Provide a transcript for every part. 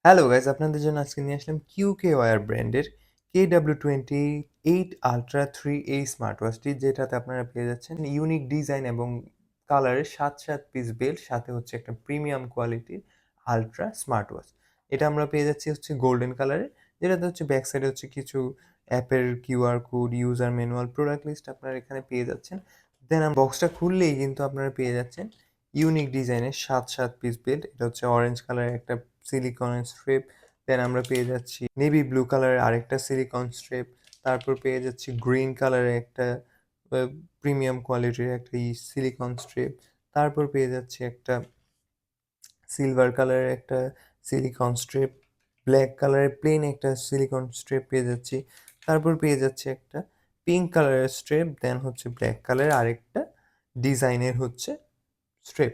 Hello guys, আপনাদের জন্য আজকে নিয়ে আসলাম কিউকে ওয়্যার ব্র্যান্ডের KW28 আল্ট্রা 3A স্মার্ট ওয়াচটি, যেটাতে আপনারা পেয়ে যাচ্ছেন ইউনিক ডিজাইন এবং কালারের 7 পিস বেল্ট, সাথে হচ্ছে একটা প্রিমিয়াম কোয়ালিটির আল্ট্রা স্মার্ট ওয়াচ। এটা আমরা পেয়ে যাচ্ছি হচ্ছে গোল্ডেন কালারের, যেটাতে হচ্ছে ব্যাক সাইডে হচ্ছে কিছু অ্যাপের QR code, user manual, product list আপনারা এখানে পেয়ে যাচ্ছেন। দেন বক্সটা খুললেই কিন্তু আপনারা পেয়ে যাচ্ছেন ইউনিক ডিজাইনের 7 পিস বেল্ট। এটা হচ্ছে অরেঞ্জ কালারের একটা সিলিকনের স্ট্রিপ, দেন আমরা পেয়ে যাচ্ছি নেভি ব্লু কালারের আরেকটা সিলিকন স্ট্রিপ, তারপর পেয়ে যাচ্ছি গ্রিন কালারের একটা প্রিমিয়াম কোয়ালিটির একটা সিলিকন স্ট্রিপ, তারপর পেয়ে যাচ্ছি একটা সিলভার কালারের একটা সিলিকন স্ট্রিপ, ব্ল্যাক কালারের প্লেন একটা সিলিকন স্ট্রিপ পেয়ে যাচ্ছি, তারপর পেয়ে যাচ্ছে একটা পিঙ্ক কালারের স্ট্রিপ, দেন হচ্ছে ব্ল্যাক কালারের আরেকটা ডিজাইনের হচ্ছে স্ট্রিপ।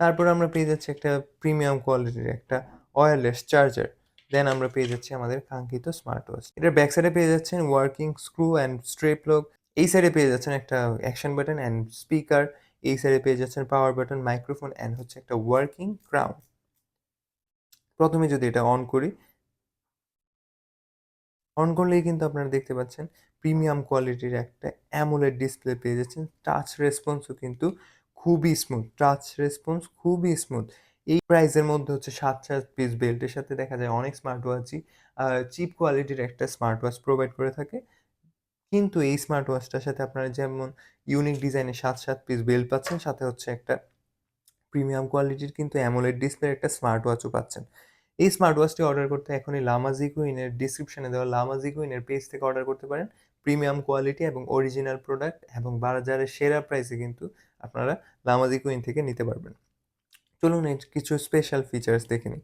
তারপর আমরা পেয়ে যাচ্ছি একটা প্রিমিয়াম কোয়ালিটির একটা ওয়্যারলেস চার্জার। দেন আমরা পেয়ে যাচ্ছি আমাদের কাঙ্ক্ষিত স্মার্ট ওয়াচ। এটার ব্যাক সাইডে পেয়ে যাচ্ছেন working screw and strap lock. এই সাইডে পেয়ে যাচ্ছেন একটা অ্যাকশন বাটন অ্যান্ড স্পিকার। এই সাইডে পেয়ে যাচ্ছেন পাওয়ার বাটন, মাইক্রোফোন অ্যান্ড হচ্ছে একটা ওয়ার্কিং ক্রাউন। প্রথমে যদি এটা অন করলেই কিন্তু আপনারা দেখতে পাচ্ছেন প্রিমিয়াম কোয়ালিটির একটা অ্যামোলেড ডিসপ্লে পেয়ে যাচ্ছেন। টাচ রেসপন্সও কিন্তু খুবই স্মুথ, টাচ রেসপন্স খুবই স্মুথ। এই প্রাইসের মধ্যে হচ্ছে 7 পিস বেল্টের সাথে দেখা যায় অনেক স্মার্ট ওয়াচই চিপ কোয়ালিটির একটা স্মার্ট ওয়াচ প্রোভাইড করে থাকে। কিন্তু এই স্মার্ট ওয়াচটার সাথে আপনারা যেমন ইউনিক ডিজাইনের 7 পিস বেল্ট পাচ্ছেন, সাথে হচ্ছে একটা প্রিমিয়াম কোয়ালিটির কিন্তু অ্যামোলেড ডিসপ্লের একটা স্মার্ট ওয়াচও পাচ্ছেন। এই স্মার্ট ওয়াচটি অর্ডার করতে এখনই লামাজিকুইনের ডিসক্রিপশনে দেওয়া লামাজিকুইনের পেজ থেকে অর্ডার করতে পারেন। প্রিমিয়াম কোয়ালিটি এবং অরিজিনাল প্রোডাক্ট এবং বাজারের সেরা প্রাইসে কিন্তু আপনারা লামাজিকুইন থেকে নিতে পারবেন। চলুন এর কিছু স্পেশাল ফিচার্স দেখে নিই।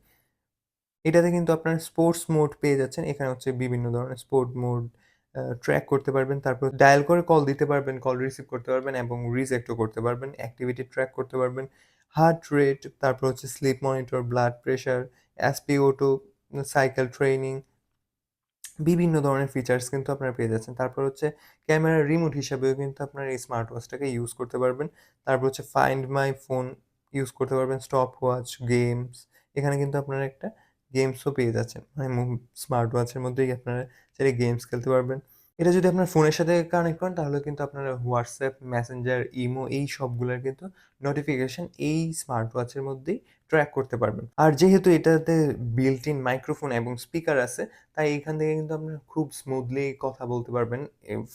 এটাতে কিন্তু আপনারা স্পোর্টস মোড পেয়ে যাচ্ছেন। এখানে হচ্ছে বিভিন্ন ধরনের স্পোর্ট মোড ট্র্যাক করতে পারবেন। তারপর ডায়াল করে কল দিতে পারবেন, কল রিসিভ করতে পারবেন এবং রিজেক্টও করতে পারবেন। অ্যাক্টিভিটি ট্র্যাক করতে পারবেন। হার্ট রেট, তারপর হচ্ছে sleep monitor, blood pressure, SpO2, cycle training, বিভিন্ন ধরনের ফিচার্স কিন্তু আপনারা পেয়ে যাচ্ছেন। তারপর হচ্ছে ক্যামেরার রিমোট হিসাবেও কিন্তু আপনারা এই স্মার্ট ওয়াচটাকে ইউজ করতে পারবেন। তারপর হচ্ছে ফাইন্ড মাই ফোন ইউজ করতে পারবেন, স্টপ ওয়াচ, গেমস। এখানে কিন্তু আপনারা একটা গেমসও পেয়ে যাচ্ছেন। মানে স্মার্ট ওয়াচের মধ্যেই আপনারা চাইলে গেমস খেলতে পারবেন। এটা যদি আপনার ফোনের সাথে কানেক্ট করেন তাহলে কিন্তু আপনারা WhatsApp, Messenger, ইমো এই সবগুলার কিন্তু নোটিফিকেশন এই স্মার্ট ওয়াচের মধ্যেই ট্র্যাক করতে পারবেন। আর যেহেতু এটাতে বিল্ট ইন মাইক্রোফোন এবং স্পিকার আছে, তাই এখান থেকে কিন্তু আপনারা খুব স্মুথলি কথা বলতে পারবেন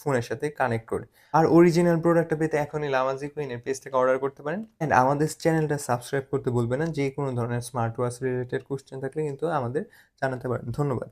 ফোনের সাথে কানেক্ট করে। আর অরিজিনাল প্রোডাক্টটা পেতে এখনই লামাজি কুইনের পেজ থেকে অর্ডার করতে পারেন। অ্যান্ড আমাদের চ্যানেলটা সাবস্ক্রাইব করতে ভুলবেন না। যে কোনো ধরনের স্মার্ট ওয়াচ রিলেটেড কোয়েশ্চেন থাকলে কিন্তু আমাদের জানাতে পারেন। ধন্যবাদ।